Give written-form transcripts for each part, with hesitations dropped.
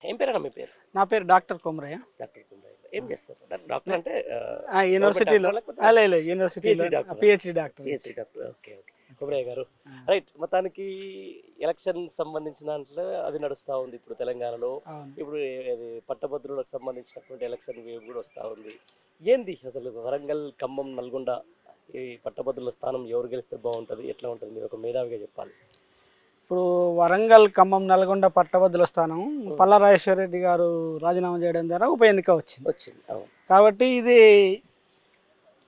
ఏం పేరన్నా మీ పేరు? నా పేరు డాక్టర్ కొమరయ్య. డాక్టర్ కుమరయ్య. ఏం చేస్తారు? డాక్టర్ అంటే యూనివర్సిటీలో లేదు యూనివర్సిటీలో PhD doctor. PhD doctor. Okay okay. Kumaraiah గారు రైట్. మొత్తానికి ఎలక్షన్ సంబంధించిన దాంట్లో అది నడుస్తూ ఉంది ఇప్పుడు తెలంగాణలో. ఇప్పుడు అది పట్టభద్రులకు సంబంధించినటువంటి ఎలక్షన్ వేవ్ కూడా వస్తూ ఉంది. ఏంది అసలు వరంగల్, ఖమ్మం, నల్గొండ ఈ పట్టభద్రుల స్థానం ఎవరు గెలిస్తే బాగుంటుంది, ఎట్లా ఉంటుంది? మీరు ఒక మేధావిగా చెప్పాలి. ఇప్పుడు వరంగల్, ఖమ్మం, నల్గొండ పట్టభద్రుల స్థానం పల్లా రాజేశ్వర రెడ్డి గారు రాజీనామా చేయడం ద్వారా ఉప ఎన్నిక వచ్చింది. కాబట్టి ఇది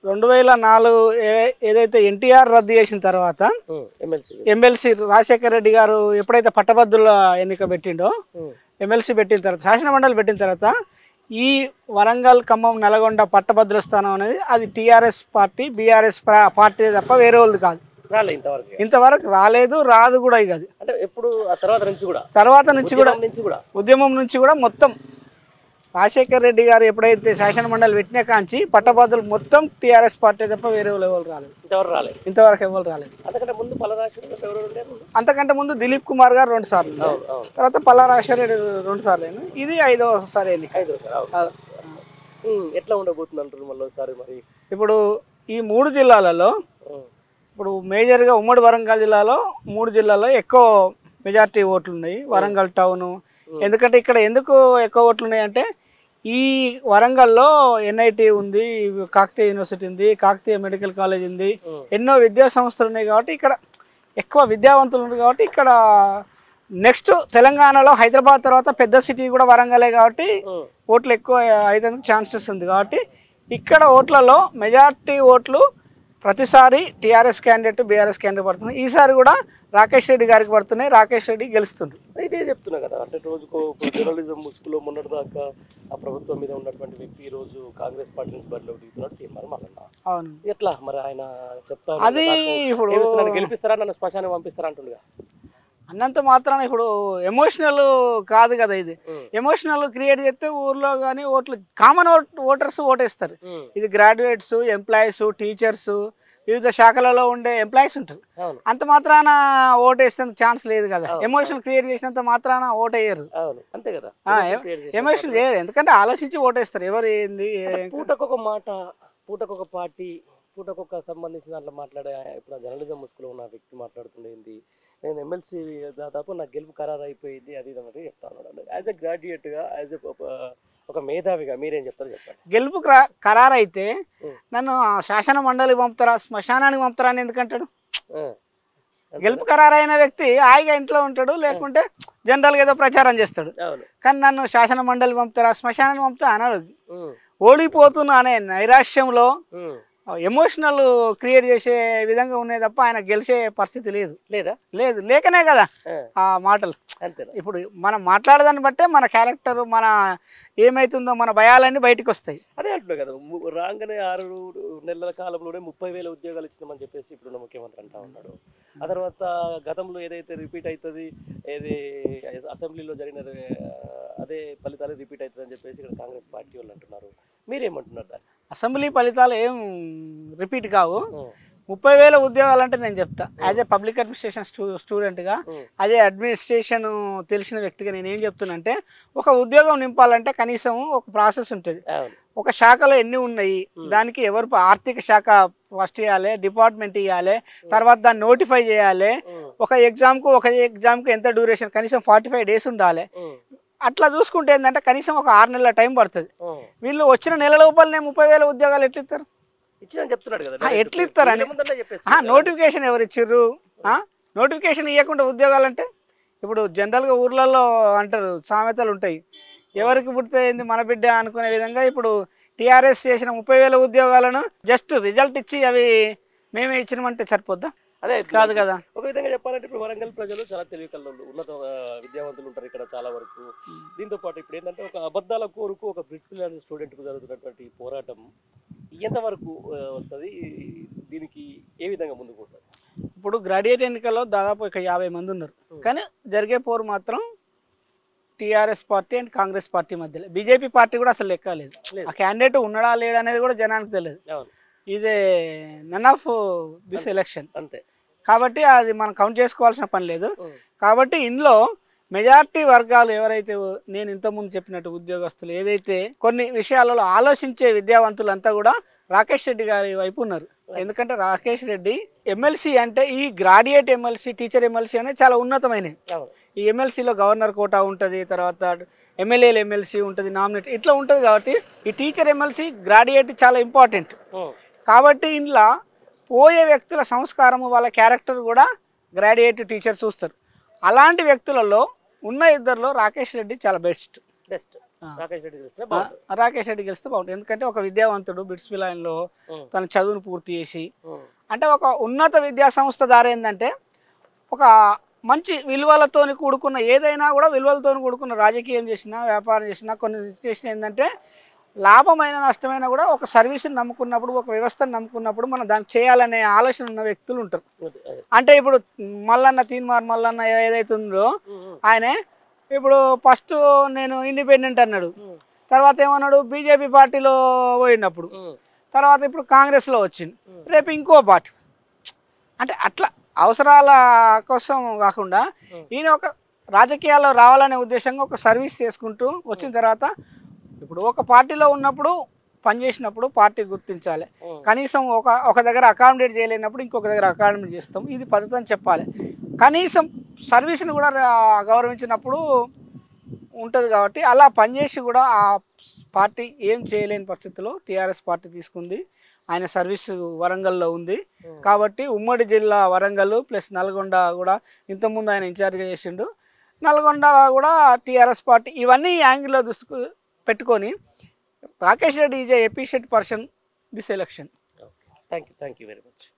2004 ఏదైతే ఎన్టీఆర్ రద్దు చేసిన తర్వాత ఎమ్మెల్సీ రాజశేఖర రెడ్డి గారు ఎప్పుడైతే పట్టభద్రుల ఎన్నిక పెట్టిండో, ఎమ్మెల్సీ పెట్టిన తర్వాత, శాసన మండలి పెట్టిన తర్వాత ఈ వరంగల్, ఖమ్మం, నల్గొండ పట్టభద్రుల స్థానం అనేది అది టీఆర్ఎస్ పార్టీ, బీఆర్ఎస్ పార్టీ తప్ప వేరే వాళ్ళది కాదు. ఇంతవరకు రాలేదు, రాదు కూడా. ఇక అది అంటే ఎప్పుడు తర్వాత నుంచి కూడా ఉద్యమం నుంచి కూడా మొత్తం రాజశేఖర్ రెడ్డి గారు ఎప్పుడైతే శాసన మండలి పెట్టినా కాంచి పట్టభద్రులు మొత్తం టీఆర్ఎస్ పార్టీ తప్ప వేరే ఎవరు రాలేదు. ఇంతవరకు ఎవరు రాలేదు. అంతకంటే ముందు దిలీప్ కుమార్ గారు 2 సార్లు, తర్వాత పల్లా రాజేశ్వర రెడ్డి 2 సార్లు. ఇది 5వసారి ఎన్నిక. ఎట్లా ఉండబోతుంది అంటారు మళ్ళీసారి? మరి ఇప్పుడు ఈ 3 జిల్లాలలో, ఇప్పుడు మేజర్గా ఉమ్మడి వరంగల్ జిల్లాలో 3 జిల్లాల్లో ఎక్కువ మెజార్టీ ఓట్లు ఉన్నాయి. వరంగల్ టౌను. ఎందుకంటే ఇక్కడ ఎందుకు ఎక్కువ ఓట్లు ఉన్నాయంటే ఈ వరంగల్లో ఎన్ఐటి ఉంది, కాకతీయ యూనివర్సిటీ ఉంది, కాకతీయ మెడికల్ కాలేజ్ ఉంది, ఎన్నో విద్యా సంస్థలు ఉన్నాయి. కాబట్టి ఇక్కడ ఎక్కువ విద్యావంతులు ఉన్నారు. కాబట్టి ఇక్కడ నెక్స్ట్ తెలంగాణలో హైదరాబాద్ తర్వాత పెద్ద సిటీ కూడా వరంగలే. కాబట్టి ఓట్లు ఎక్కువ అయ్యేందుకు ఛాన్సెస్ ఉంది. కాబట్టి ఇక్కడ ఓట్లలో మెజార్టీ ఓట్లు ప్రతిసారి టీఆర్ఎస్ క్యాండిడేట్, బీఆర్ఎస్ క్యాండిడేట్ పడుతుంది. ఈసారి కూడా రాకేష్ రెడ్డి గారికి పడుతున్నాయి. రాకేష్ రెడ్డి గెలుస్తుండ్రు. ఇదే చెప్తున్నా కదా, అంటే రోజుకు జర్నలిజం ముసుగులో మొన్నటి దాకా ఆ ప్రభుత్వం మీద ఉన్నటువంటి వ్యక్తి ఈ రోజు కాంగ్రెస్ పార్టీ నుంచి బరిలో దిగుతున్నాడు తీర్మానం అన్న. అవును. ఎట్లా మరి ఆయన చెప్తా అది ఇప్పుడు గెలిపిస్తారా, నన్ను శ్మశానం పంపిస్తారా అంటుండగా అన్నంత మాత్రాన ఇప్పుడు ఎమోషనల్ కాదు కదా. ఇది ఎమోషనల్ క్రియేట్ చేస్తే ఊర్లో కానీ ఓట్లు కామన్ ఓటర్స్ ఓటేస్తారు. ఇది గ్రాడ్యుయేట్స్, ఎంప్లాయీస్, టీచర్స్, వివిధ శాఖలలో ఉండే ఎంప్లాయీస్ ఉంటారు. అంత మాత్రాన ఓటేస్తే ఛాన్స్ లేదు కదా. ఎమోషన్ క్రియేట్ చేసినంత మాత్రాన ఓటేయరు. అంతే కదా, ఎమోషన్ చేయరు. ఎందుకంటే ఆలోచించి ఓటేస్తారు. ఎవరు ఏంది, పూటకొక మాట, పూటకొక పార్టీ, పూటకొక సంబంధించిన దాంట్లో మాట్లాడే ఇప్పుడు జర్నలిజం ముసుగులో ఉన్న వ్యక్తి మాట్లాడుతుండేది. నేను ఎమ్మెల్సీ దాదాపు నాకు గెలుపు ఖరారు అయిపోయింది అది ఇది చెప్తా ఉన్నాడు. యాజ్ ఎ గ్రాడ్యుయేట్గా, యాజ్ ఎ ఒక మేధావిగా మీరేం చెప్తారు చెప్పండి. గెలుపు ఖరారు అయితే నన్ను శాసన మండలికి పంపుతారా, శ్మశానానికి పంపుతారా అని ఎందుకంటాడు? గెలుపు ఖరారైన వ్యక్తి హాయిగా ఇంట్లో ఉంటాడు, లేకుంటే జనరల్గా ఏదో ప్రచారం చేస్తాడు. కానీ నన్ను శాసన మండలి పంపుతారా, శ్మశానానికి పంపుతా అన్నాడు. ఓడిపోతున్నా అనే నైరాశ్యంలో ఎమోషనల్ క్రియేట్ చేసే విధంగా ఉన్నాయి తప్ప ఆయన గెలిచే పరిస్థితి లేదు. లేకనే కదా ఆ మాటలు. ఇప్పుడు మనం మాట్లాడదాన్ని బట్టే మన క్యారెక్టర్, మన ఏమైతుందో మన భయాలన్నీ బయటకు వస్తాయి. అదే అంటున్నాయి కదా, రాగానే 6 నెలల కాలంలోనే 30,000 ఉద్యోగాలు ఇచ్చినామని చెప్పేసి ఇప్పుడున్న ముఖ్యమంత్రి అంటా ఉన్నాడు. ఆ తర్వాత గతంలో ఏదైతే రిపీట్ అవుతుంది, ఏది అసెంబ్లీలో జరిగిన అదే ఫలితాలు రిపీట్ అవుతుంది అని చెప్పేసి ఇక్కడ కాంగ్రెస్ పార్టీ వాళ్ళు అంటున్నారు. మీరేమంటున్నారు దాన్ని? అసెంబ్లీ ఫలితాలు ఏం రిపీట్ కావు. 30,000 ఉద్యోగాలు అంటే నేను చెప్తా, యాజ్ ఏ పబ్లిక్ అడ్మినిస్ట్రేషన్ స్టూడెంట్గా, యాజ్ ఏ అడ్మినిస్ట్రేషన్ తెలిసిన వ్యక్తిగా నేను ఏం చెప్తున్నా అంటే, ఒక ఉద్యోగం నింపాలంటే కనీసం ఒక ప్రాసెస్ ఉంటుంది. ఒక శాఖలో ఎన్ని ఉన్నాయి, దానికి ఎవరు ఆర్థిక శాఖ ఫస్ట్ ఇవ్వాలి, డిపార్ట్మెంట్ ఇవ్వాలి, తర్వాత దాన్ని నోటిఫై చేయాలి. ఒక ఎగ్జామ్కు ఎంత డ్యూరేషన్, కనీసం 45 డేస్ ఉండాలి. అట్లా చూసుకుంటే ఏంటంటే కనీసం ఒక 6 నెలల టైం పడుతుంది. వీళ్ళు వచ్చిన నెల లోపలనే 30,000 ఉద్యోగాలు ఎట్లా ఇస్తారు? ఎట్లా ఇస్తారని నోటిఫికేషన్ ఎవరు ఇచ్చిర్రు? నోటిఫికేషన్ ఇవ్వకుండా ఉద్యోగాలు అంటే ఇప్పుడు జనరల్గా ఊర్లలో అంటారు, సామెతలు ఉంటాయి, ఎవరికి పుడితే ఏంది మన బిడ్డ అనుకునే విధంగా ఇప్పుడు టీఆర్ఎస్ చేసిన 30,000 ఉద్యోగాలను జస్ట్ రిజల్ట్ ఇచ్చి అవి మేమే ఇచ్చినామంటే సరిపోద్దా? అదే కాదు కదా. ఒక విధంగా చెప్పాలంటే ఇప్పుడు వరంగల్ ప్రజలు చాలా తెలివి కళ్ళు, ఉన్నత విద్యావంతులు ఉంటారు ఇక్కడ చాలా వరకు. దీంతో పాటు ఇప్పుడు ఏంటంటే ఒక అబద్ధాల కోరుకు ఒక బ్రిటిష్ స్టూడెంట్కు జరుగుతున్నటువంటి పోరాటం ఎంతవరకు వస్తుంది, దీనికి ఏ విధంగా ముందుకు పోతుంది? ఇప్పుడు గ్రాడ్యుయేట్ ఎన్నికల్లో దాదాపు ఇక 50 మంది ఉన్నారు. కానీ జరిగే పోరు మాత్రం TRS party and Congress party మధ్యలో. బీజేపీ పార్టీ కూడా అసలు లెక్కలేదు. ఆ క్యాండిడేట్ ఉన్నాడా లేడా అనేది కూడా జనానికి తెలియదు. Is a none of this election అంతే. కాబట్టి అది మనం కౌంట్ చేసుకోవాల్సిన పని లేదు. కాబట్టి ఇందులో మెజారిటీ వర్గాలు ఎవరైతే నేను ఇంతకుముందు చెప్పినట్టు ఉద్యోగస్తులు ఏదైతే కొన్ని విషయాలలో ఆలోచించే విద్యావంతులంతా కూడా రాకేష్ రెడ్డి గారి వైపు ఉన్నారు. ఎందుకంటే రాకేష్ రెడ్డి ఎమ్మెల్సీ అంటే ఈ గ్రాడ్యుయేట్ ఎమ్మెల్సీ టీచర్ ఎమ్మెల్సీ అనేది చాలా ఉన్నతమైనవి. ఈ ఎమ్మెల్సీలో గవర్నర్ కోటా ఉంటుంది, తర్వాత ఎమ్మెల్యేలు ఎమ్మెల్సీ ఉంటుంది, నామినేట్ ఇట్లా ఉంటుంది. కాబట్టి ఈ టీచర్ ఎమ్మెల్సీ గ్రాడ్యుయేట్ చాలా ఇంపార్టెంట్. కాబట్టి ఇంట్లో పోయే వ్యక్తుల సంస్కారము వాళ్ళ క్యారెక్టర్ కూడా గ్రాడ్యుయేట్ టీచర్ చూస్తారు. అలాంటి వ్యక్తులలో ఉన్న ఇద్దరిలో రాకేష్ రెడ్డి చాలా బెస్ట్. రాకేష్ రెడ్డి గెలిస్తే బాగుంటుంది. ఎందుకంటే ఒక విద్యావంతుడు బిట్స్ పిల్లల్లో తన చదువును పూర్తి చేసి అంటే ఒక ఉన్నత విద్యా సంస్థ దారి ఏంటంటే ఒక మంచి విలువలతో కూడుకున్న ఏదైనా కూడా విలువలతో కూడుకున్న రాజకీయం చేసినా వ్యాపారం చేసినా కొన్ని చేసినా ఏంటంటే లాభమైన నష్టమైనా కూడా ఒక సర్వీస్ని నమ్ముకున్నప్పుడు ఒక వ్యవస్థను నమ్ముకున్నప్పుడు మనం దాన్ని చేయాలనే ఆలోచన ఉన్న వ్యక్తులు ఉంటారు. అంటే ఇప్పుడు మల్లన్న ఏదైతే ఉందో ఆయనే ఇప్పుడు ఫస్ట్ నేను ఇండిపెండెంట్ అన్నాడు, తర్వాత ఏమన్నాడు బీజేపీ పార్టీలో పోయినప్పుడు, తర్వాత ఇప్పుడు కాంగ్రెస్లో వచ్చింది, రేపు ఇంకో పార్టీ. అంటే అట్లా అవసరాల కోసం కాకుండా ఈయన ఒక రాజకీయాల్లో రావాలనే ఉద్దేశంగా ఒక సర్వీస్ చేసుకుంటూ వచ్చిన తర్వాత ఇప్పుడు ఒక పార్టీలో ఉన్నప్పుడు పనిచేసినప్పుడు పార్టీ గుర్తించాలి. కనీసం ఒక దగ్గర అకామిడేట్ చేయలేనప్పుడు ఇంకొక దగ్గర అకామిడేట్ చేస్తాం, ఇది పద్ధతి అని చెప్పాలి. కనీసం సర్వీస్ని కూడా గౌరవించినప్పుడు ఉంటుంది. కాబట్టి అలా పనిచేసి కూడా ఆ పార్టీ ఏం చేయలేని పరిస్థితిలో టీఆర్ఎస్ పార్టీ తీసుకుంది. ఆయన సర్వీస్ వరంగల్లో ఉంది కాబట్టి ఉమ్మడి జిల్లా వరంగల్ ప్లస్ నల్గొండ కూడా ఇంతకుముందు ఆయన ఇన్ఛార్జ్గా చేసిండు. నల్గొండ కూడా టీఆర్ఎస్ పార్టీ ఇవన్నీ యాంగిల్లో దృష్టి పెట్టుకొని Rakesh Reddy is a efficient person this election. Thank you very much.